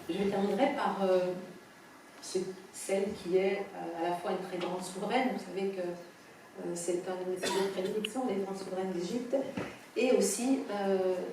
Je terminerai par celle qui est à la fois une très grande souveraine. Vous savez que c'est un de mes sujets de prédilection, les grandes souveraines d'Égypte, et aussi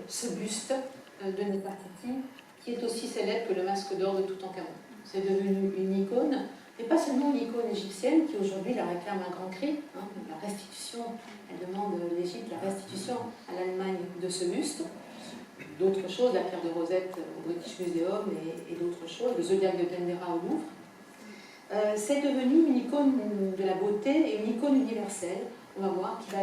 ce buste de Néfertiti, qui est aussi célèbre que le masque d'or de Toutankhamon. C'est devenu une icône, et pas seulement une icône égyptienne, qui aujourd'hui la réclame un grand cri, hein, la restitution, elle demande l'Égypte la restitution à l'Allemagne de ce buste, d'autres choses, la pierre de Rosette au British Museum et d'autres choses, le zodiaque de Dendera au Louvre. C'est devenu une icône de la beauté et une icône universelle, on va voir, qui va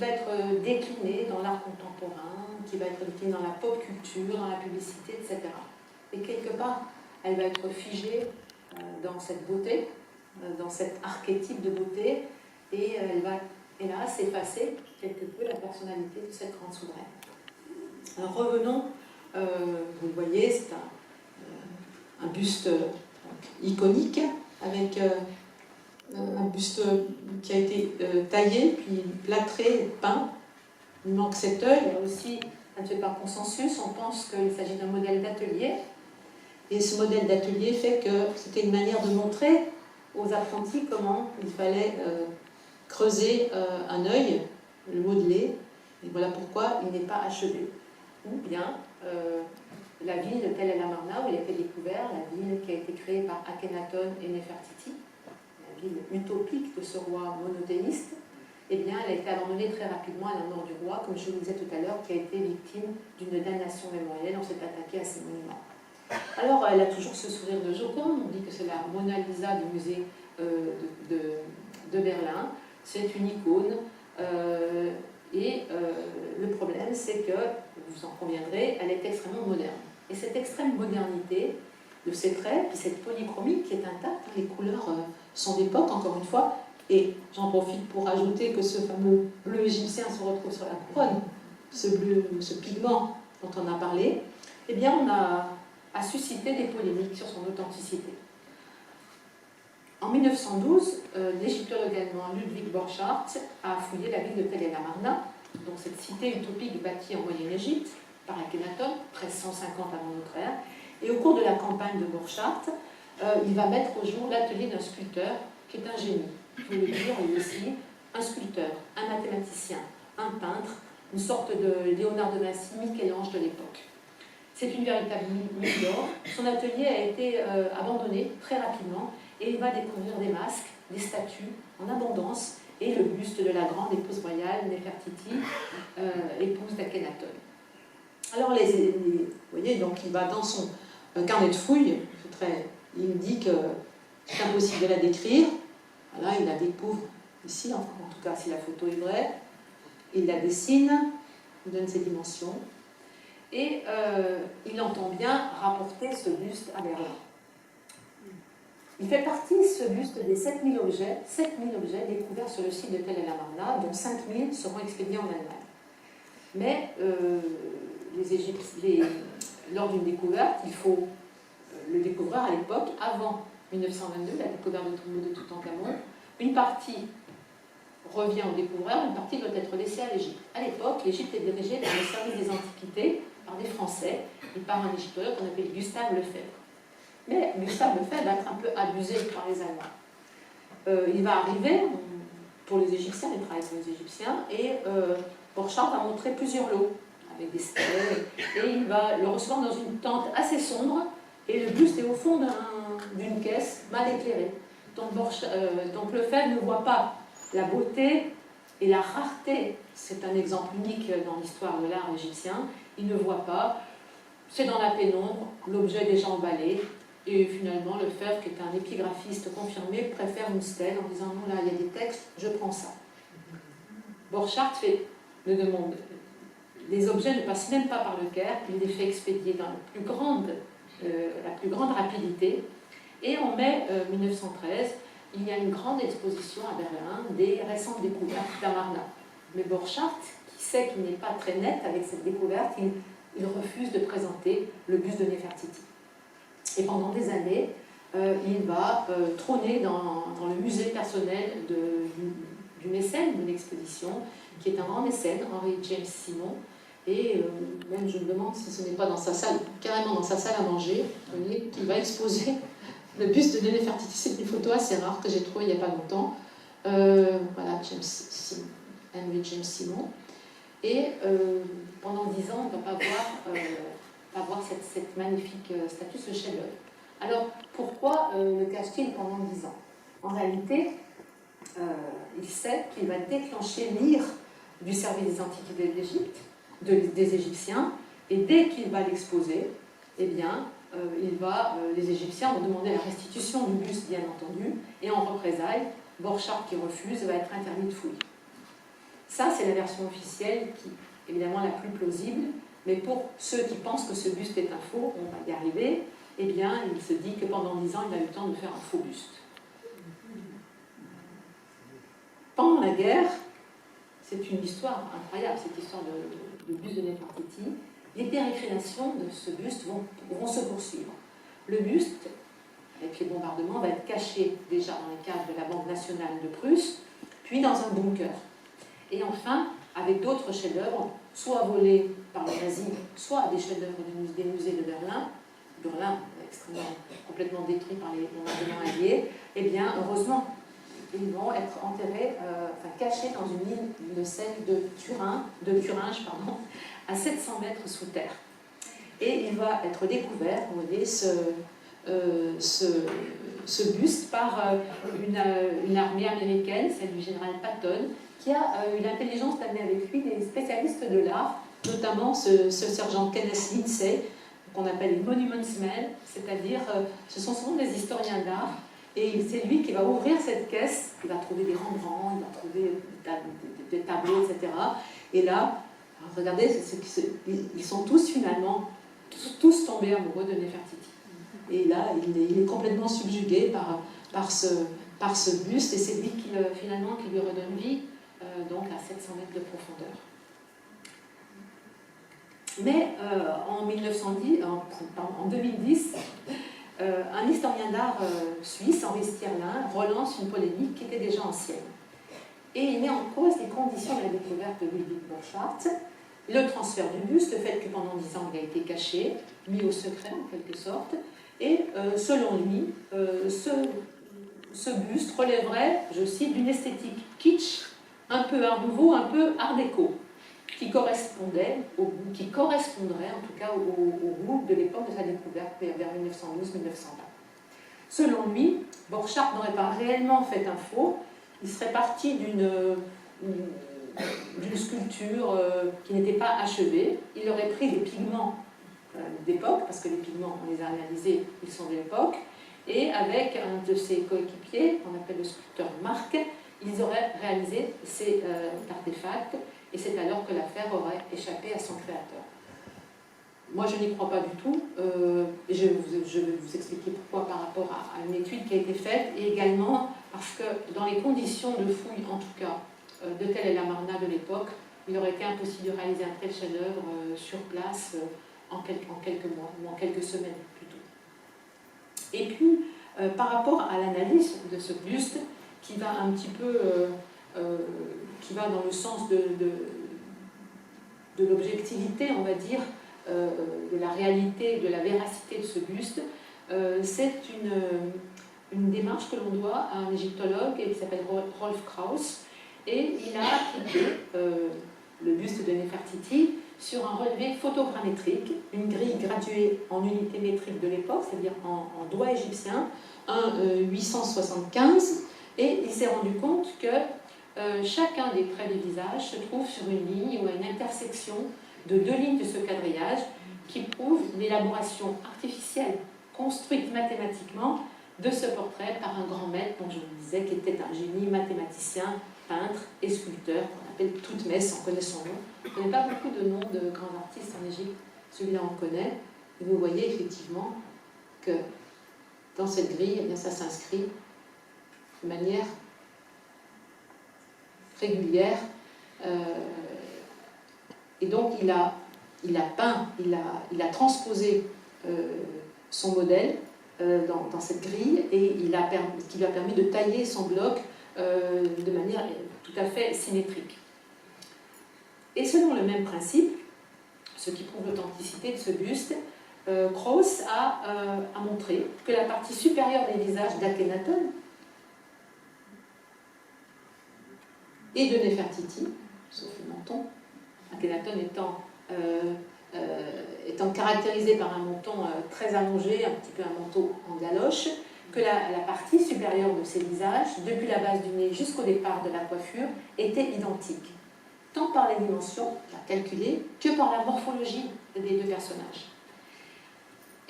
être déclinée dans l'art contemporain, qui va être déclinée dans la pop culture, dans la publicité, etc. Et quelque part, elle va être figée dans cette beauté, dans cet archétype de beauté, et elle va, hélas, effacer quelque peu la personnalité de cette grande souveraine. Alors revenons, vous le voyez, c'est un buste iconique, avec un buste qui a été taillé, puis plâtré, peint. Il manque cet œil, là aussi, ça ne fait pas consensus, on pense qu'il s'agit d'un modèle d'atelier. Et ce modèle d'atelier fait que c'était une manière de montrer aux apprentis comment il fallait creuser un œil, le modeler, et voilà pourquoi il n'est pas achevé. Ou bien la ville de Tel El Amarna, où il a été découvert, la ville qui a été créée par Akhenaton et Néfertiti, la ville utopique de ce roi monothéiste, eh bien, elle a été abandonnée très rapidement à la mort du roi, comme je vous le disais tout à l'heure, qui a été victime d'une damnation mémorielle. On s'est attaqué à ces monuments. Alors, elle a toujours ce sourire de Joconde. On dit que c'est la Mona Lisa du musée de Berlin. C'est une icône. Le problème, c'est que, vous en conviendrez, elle est extrêmement moderne. Et cette extrême modernité de ses traits, puis cette polychromie qui est intacte, les couleurs sont d'époque, encore une fois, et j'en profite pour ajouter que ce fameux bleu égyptien se retrouve sur la couronne, ce bleu, ce pigment dont on a parlé, eh bien on a suscité des polémiques sur son authenticité. En 1912, l'égyptologue allemand Ludwig Borchardt a fouillé la ville de Tel El Amarna, donc cette cité utopique bâtie en Moyenne-Égypte par Akhenaton, 1350 avant notre ère, et au cours de la campagne de Borchardt, il va mettre au jour l'atelier d'un sculpteur qui est un génie. Il faut le dire, lui aussi, un sculpteur, un mathématicien, un peintre, une sorte de Léonard de Vinci, Michel-Ange de l'époque. C'est une véritable mine d'or. Son atelier a été abandonné très rapidement et il va découvrir des masques, des statues en abondance et le buste de la grande épouse royale, Néfertiti, épouse d'Akhenaton. Alors, vous voyez, donc il va dans son carnet de fouilles, il dit que c'est impossible de la décrire. Voilà, il la découvre ici, en tout cas si la photo est vraie. Il la dessine, il donne ses dimensions. Et il entend bien rapporter ce buste à Berlin. Il fait partie, ce buste, des 7000 objets découverts sur le site de Tel El Amarna, dont 5000 seront expédiés en Allemagne. Mais lors d'une découverte, il faut le découvrir à l'époque, avant 1922, la découverte du tombeau de Toutankhamon. Une partie revient au découvreur, une partie doit être laissée à l'Égypte. À l'époque, l'Égypte est dirigée par le service des Antiquités, par des Français, et par un égyptologue qu'on appelle Gustave Lefebvre. Mais Gustave Lefebvre va être un peu abusé par les Allemands. Il va arriver, pour les Égyptiens, il travaille pour les Égyptiens, et Borchardt va montrer plusieurs lots, avec des stèles, et il va le recevoir dans une tente assez sombre, et le buste est au fond d'une caisse mal éclairée. Donc Lefebvre ne voit pas la beauté et la rareté. C'est un exemple unique dans l'histoire de l'art égyptien. Il ne voit pas, c'est dans la pénombre, l'objet déjà emballé, et finalement Lefebvre, qui est un épigraphiste confirmé, préfère une stèle en disant non, là il y a des textes, je prends ça. Borchardt le demande. Les objets ne passent même pas par le Caire, il les fait expédier dans la plus grande rapidité. Et en mai 1913, il y a une grande exposition à Berlin des récentes découvertes d'Amarna. Mais Borchardt, qui sait qu'il n'est pas très net avec cette découverte, il refuse de présenter le buste de Néfertiti. Et pendant des années, il va trôner dans le musée personnel du mécène de l'exposition, qui est un grand mécène, Henry James Simon, Et même je me demande si ce n'est pas dans sa salle, carrément dans sa salle à manger, vous voyez, qu'il va exposer le buste de Néfertiti. C'est une photo assez rare que j'ai trouvée il n'y a pas longtemps. Voilà, Henry James Simon. Et pendant 10 ans, on ne va pas voir cette magnifique statue, ce chef-d'œuvre. Alors, pourquoi le cache-t-il pendant 10 ans? En réalité, il sait qu'il va déclencher l'ire du service des antiquités d'Égypte, des Égyptiens, et dès qu'il va l'exposer, eh bien, les Égyptiens vont demander la restitution du buste, bien entendu, et en représailles, Borchardt, qui refuse, va être interdit de fouille. Ça, c'est la version officielle qui est évidemment la plus plausible, mais pour ceux qui pensent que ce buste est un faux, on va y arriver, eh bien, il se dit que pendant 10 ans, il a eu le temps de faire un faux buste. Pendant la guerre, c'est une histoire incroyable, cette histoire de buste de Néfertiti. Les pérégrinations de ce buste vont se poursuivre. Le buste, avec les bombardements, va être caché déjà dans les caves de la Banque nationale de Prusse, puis dans un bunker. Et enfin, avec d'autres chefs-d'œuvre, soit volés par les nazis, soit des chefs-d'œuvre des musées de Berlin, complètement détruit par les bombardements alliés, eh bien, heureusement, ils vont être enterrés, cachés dans une île de sel de Thuringe, à 700 mètres sous terre. Et il va être découvert, vous voyez, ce buste par une armée américaine, celle du général Patton, qui a eu l'intelligence d'amener avec lui des spécialistes de l'art, notamment ce sergent Kenneth Lindsay, qu'on appelle les Monuments Men, c'est-à-dire ce sont souvent des historiens d'art, et c'est lui qui va ouvrir cette caisse, il va trouver des Rembrandt, il va trouver des tableaux, etc. Et là, regardez, ils sont tous finalement, tous tombés amoureux de Néfertiti. Et là, il est complètement subjugué par ce buste, et c'est lui qui lui redonne vie, donc à 700 mètres de profondeur. Mais en 2010, un historien d'art suisse, Henri Stierlin, relance une polémique qui était déjà ancienne. Et il met en cause les conditions de la découverte de Ludwig Borchardt, le transfert du buste, le fait que pendant 10 ans il a été caché, mis au secret en quelque sorte, et selon lui, ce buste relèverait, je cite, d'une esthétique kitsch, un peu art nouveau, un peu art déco, qui correspondrait en tout cas au goût de l'époque de sa découverte, vers 1912-1920. Selon lui, Borchardt n'aurait pas réellement fait un faux, il serait parti d'une sculpture qui n'était pas achevée, il aurait pris des pigments d'époque, parce que les pigments, on les a analysés, ils sont de l'époque, et avec un de ses coéquipiers, qu'on appelle le sculpteur Marc, ils auraient réalisé ces artefacts, et c'est alors que l'affaire aurait échappé à son créateur. Moi, je n'y crois pas du tout, et je vais vous expliquer pourquoi par rapport à une étude qui a été faite, et également parce que dans les conditions de fouille, en tout cas, de Tel El Amarna de l'époque, il aurait été impossible de réaliser un tel chef-d'œuvre sur place en quelques mois, ou en quelques semaines plutôt. Et puis, par rapport à l'analyse de ce buste, qui va un petit peu, qui va dans le sens de l'objectivité, on va dire, de la réalité, de la véracité de ce buste, c'est une démarche que l'on doit à un égyptologue qui s'appelle Rolf Krauss, et il a appliqué le buste de Néfertiti sur un relevé photogrammétrique, une grille graduée en unités métriques de l'époque, c'est-à-dire en doigts égyptiens, un 875, et il s'est rendu compte que chacun des traits du visage se trouve sur une ligne ou à une intersection de 2 lignes de ce quadrillage qui prouve l'élaboration artificielle, construite mathématiquement, de ce portrait par un grand maître, dont je vous disais, qui était un génie mathématicien, peintre et sculpteur, qu'on appelle Toutmès, on connaît son nom. On ne connaît pas beaucoup de noms de grands artistes en Égypte, celui-là on connaît, et vous voyez effectivement que dans cette grille, eh bien, ça s'inscrit de manière régulière, et donc il a peint, il a transposé son modèle dans cette grille, et qui lui a permis de tailler son bloc de manière tout à fait symétrique. Et selon le même principe, ce qui prouve l'authenticité de ce buste, Krauss a montré que la partie supérieure des visages d'Akhenaton et de Néfertiti, sauf le menton, Akhenaton étant caractérisé par un menton très allongé, un petit peu un manteau en galoche, que la partie supérieure de ces visages, depuis la base du nez jusqu'au départ de la coiffure, était identique, tant par les dimensions calculées que par la morphologie des deux personnages.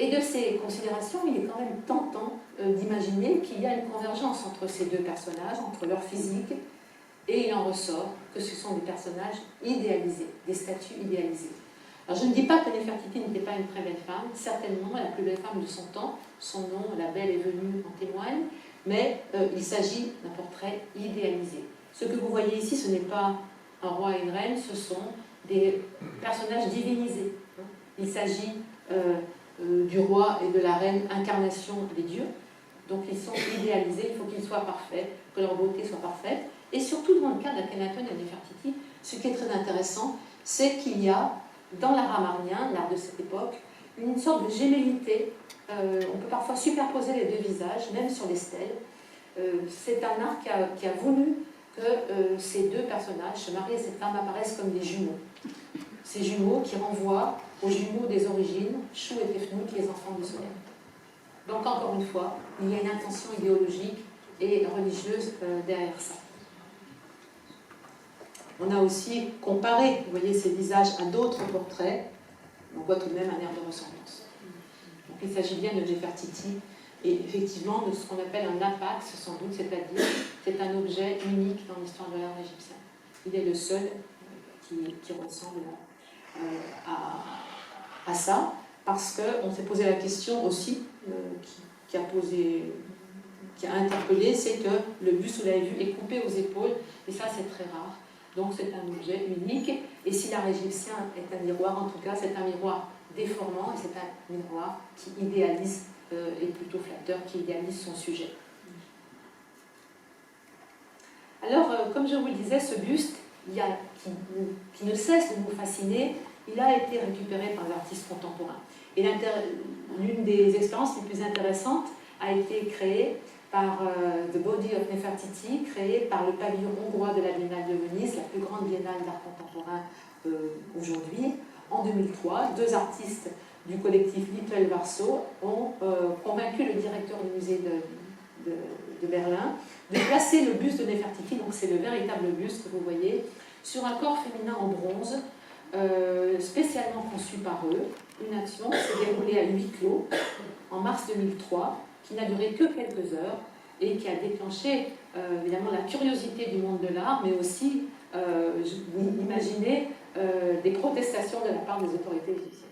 Et de ces considérations, il est quand même tentant d'imaginer qu'il y a une convergence entre ces deux personnages, entre leur physique, et il en ressort que ce sont des personnages idéalisés, des statues idéalisées. Alors je ne dis pas que Néfertiti n'était pas une très belle femme, certainement la plus belle femme de son temps, son nom, la belle est venue, en témoigne, mais il s'agit d'un portrait idéalisé. Ce que vous voyez ici, ce n'est pas un roi et une reine, ce sont des personnages divinisés. Il s'agit du roi et de la reine, incarnation des dieux, donc ils sont idéalisés, il faut qu'ils soient parfaits, que leur beauté soit parfaite, et surtout dans le cas d'Akhenaton et Néfertiti, ce qui est très intéressant, c'est qu'il y a dans l'art amarnien, l'art de cette époque, une sorte de gémellité. On peut parfois superposer les deux visages, même sur les stèles. C'est un art qui a voulu que ces deux personnages, ce mari et cette femme, apparaissent comme des jumeaux. Ces jumeaux qui renvoient aux jumeaux des origines, Chou et Tefnut, les enfants du soleil. Donc encore une fois, il y a une intention idéologique et religieuse derrière ça. On a aussi comparé, vous voyez, ces visages à d'autres portraits. On voit tout de même un air de ressemblance. Donc il s'agit bien de Néfertiti et effectivement de ce qu'on appelle un apax, sans doute, c'est-à-dire c'est un objet unique dans l'histoire de l'art égyptien. Il est le seul qui ressemble à ça, parce qu'on s'est posé la question aussi, qui a interpellé, c'est que le buste, vous l'avez vu, est coupé aux épaules, et ça c'est très rare. Donc c'est un objet unique, et si l'art égyptien est un miroir, en tout cas c'est un miroir déformant, et c'est un miroir qui idéalise, et plutôt flatteur, qui idéalise son sujet. Alors, comme je vous le disais, ce buste, qui ne cesse de nous fasciner, il a été récupéré par les artistes contemporains. Et l'une des expériences les plus intéressantes a été créée par The Body of Nefertiti, créée par le pavillon hongrois de la Biennale de Venise, la plus grande biennale d'art contemporain aujourd'hui. En 2003, deux artistes du collectif Little Warsaw ont convaincu le directeur du musée de Berlin de placer le buste de Nefertiti, donc c'est le véritable buste que vous voyez, sur un corps féminin en bronze, spécialement conçu par eux. Une action s'est déroulée à huis clos en mars 2003, qui n'a duré que quelques heures et qui a déclenché évidemment la curiosité du monde de l'art, mais aussi, vous imaginez, des protestations de la part des autorités égyptiennes.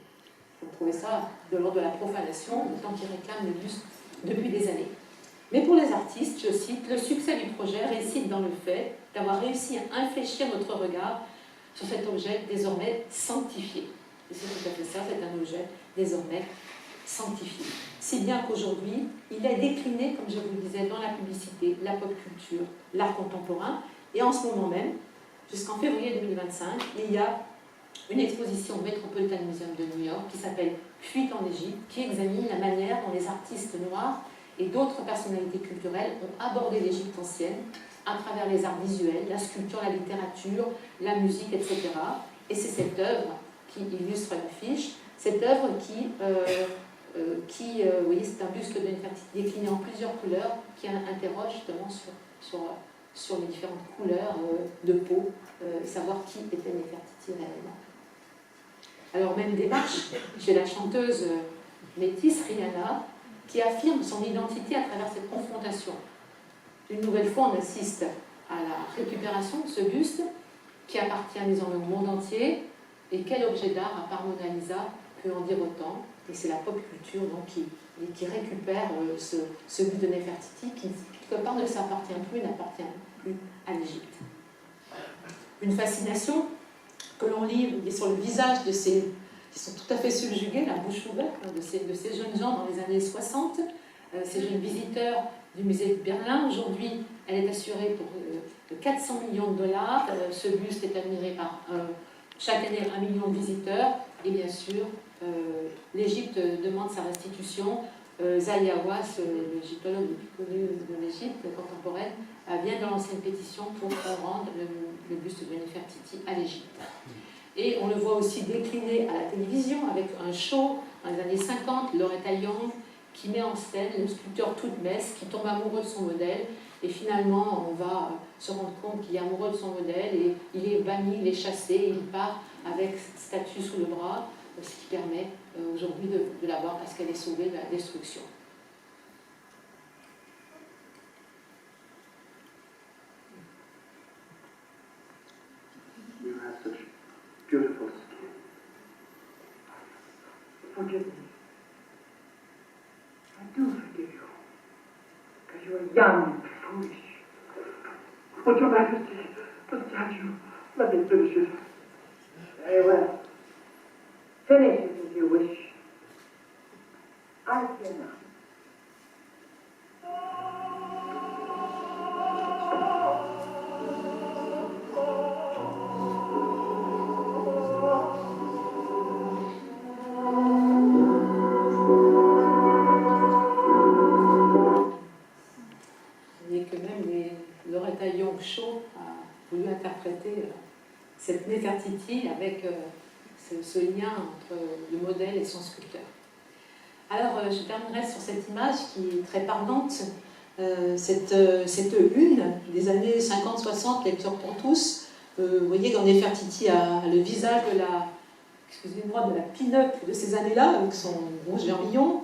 Vous trouvez ça de l'ordre de la profanation, d'autant qu'ils réclament le buste depuis des années. Mais pour les artistes, je cite, le succès du projet réside dans le fait d'avoir réussi à infléchir notre regard sur cet objet désormais sanctifié. Et c'est tout à fait ça, c'est un objet désormais sanctifié. Si bien qu'aujourd'hui, il est décliné, comme je vous le disais, dans la publicité, la pop culture, l'art contemporain, et en ce moment même, jusqu'en février 2025, il y a une exposition au Metropolitan Museum de New York qui s'appelle Fuite en Égypte, qui examine la manière dont les artistes noirs et d'autres personnalités culturelles ont abordé l'Égypte ancienne à travers les arts visuels, la sculpture, la littérature, la musique, etc. Et c'est cette œuvre qui illustre l'affiche, cette œuvre qui vous voyez, c'est un buste de Néfertiti décliné en plusieurs couleurs, qui interroge justement sur les différentes couleurs de peau, savoir qui était Néfertiti réellement. Alors même démarche chez la chanteuse métisse Rihanna, qui affirme son identité à travers cette confrontation. Une nouvelle fois, on assiste à la récupération de ce buste qui appartient désormais au monde entier. Et quel objet d'art, à part Mona Lisa, peut en dire autant? Et c'est la pop culture donc, qui récupère ce buste de Néfertiti qui, quelque part, ne s'appartient plus, n'appartient plus à l'Égypte. Une fascination que l'on lit sur le visage de ces qui sont tout à fait subjugués, la bouche ouverte, de ces jeunes gens dans les années 60, ces jeunes visiteurs du musée de Berlin. Aujourd'hui, elle est assurée pour 400 millions de dollars. Ce buste est admiré par chaque année 1 million de visiteurs Et bien sûr, l'Égypte demande sa restitution. Zahi Hawass, l'égyptologue le plus connu de l'Égypte contemporaine, vient de lancer une pétition pour qu'on rende le buste de Nefertiti à l'Égypte. Et on le voit aussi décliné à la télévision avec un show dans les années 50, Loretta Young, qui met en scène le sculpteur Toutmès qui tombe amoureux de son modèle. Et finalement, on va se rendre compte qu'il est amoureux de son modèle et il est banni, il est chassé, et il part avec cette statue sous le bras, ce qui permet aujourd'hui de la voir parce qu'elle est sauvée de la destruction. You have such beautiful skin. Forgive me. I do forgive you. Because you are young and foolish. But Your Majesty, the statue, let me finish it. Very well. Finish it as you wish. I cannot. Loretta Young Show a voulu interpréter cette Nefertiti avec ce lien entre le modèle et son sculpteur. Alors, je terminerai sur cette image qui est très parlante. Cette une des années 50-60, lecture pour tous. Vous voyez quand Nefertiti a le visage de la, excusez-moi, de la pin-up de ces années-là, avec son rouge vermillon.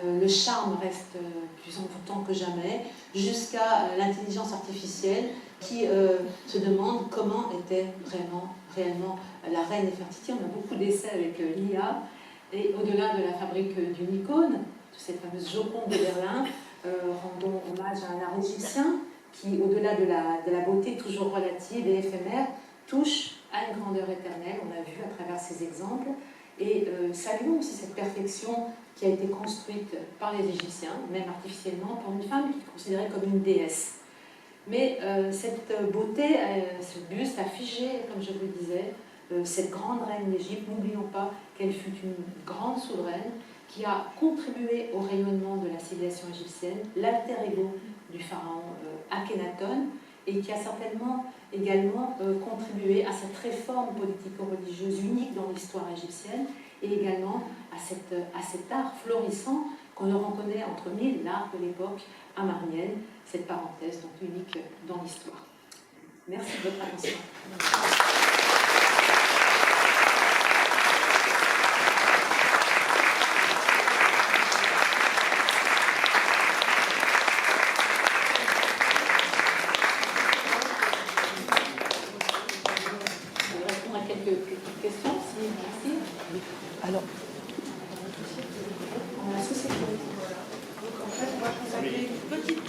Le charme reste plus envoûtant que jamais, jusqu'à l'intelligence artificielle qui se demande comment était réellement la reine Nefertiti. On a beaucoup d'essais avec l'IA, et au-delà de la fabrique d'une icône, de cette fameuse Joconde de Berlin, rendons hommage à un art égyptien qui, au-delà de la beauté toujours relative et éphémère, touche à une grandeur éternelle, on l'a vu à travers ces exemples, et saluons aussi cette perfection qui a été construite par les Égyptiens, même artificiellement, pour une femme qui est considérée comme une déesse. Mais cette beauté, ce buste a figé, comme je vous le disais, cette grande reine d'Égypte. N'oublions pas qu'elle fut une grande souveraine qui a contribué au rayonnement de la civilisation égyptienne, l'alter ego du pharaon Akhenaton, et qui a certainement également contribué à cette réforme politico-religieuse unique dans l'histoire égyptienne, et également à cet art florissant qu'on ne reconnaît entre mille l'art de l'époque amarnienne, cette parenthèse donc unique dans l'histoire. Merci de votre attention. Je vais répondre à quelques questions, si merci. Alors, On a la société. donc en fait, on va consacrer une petite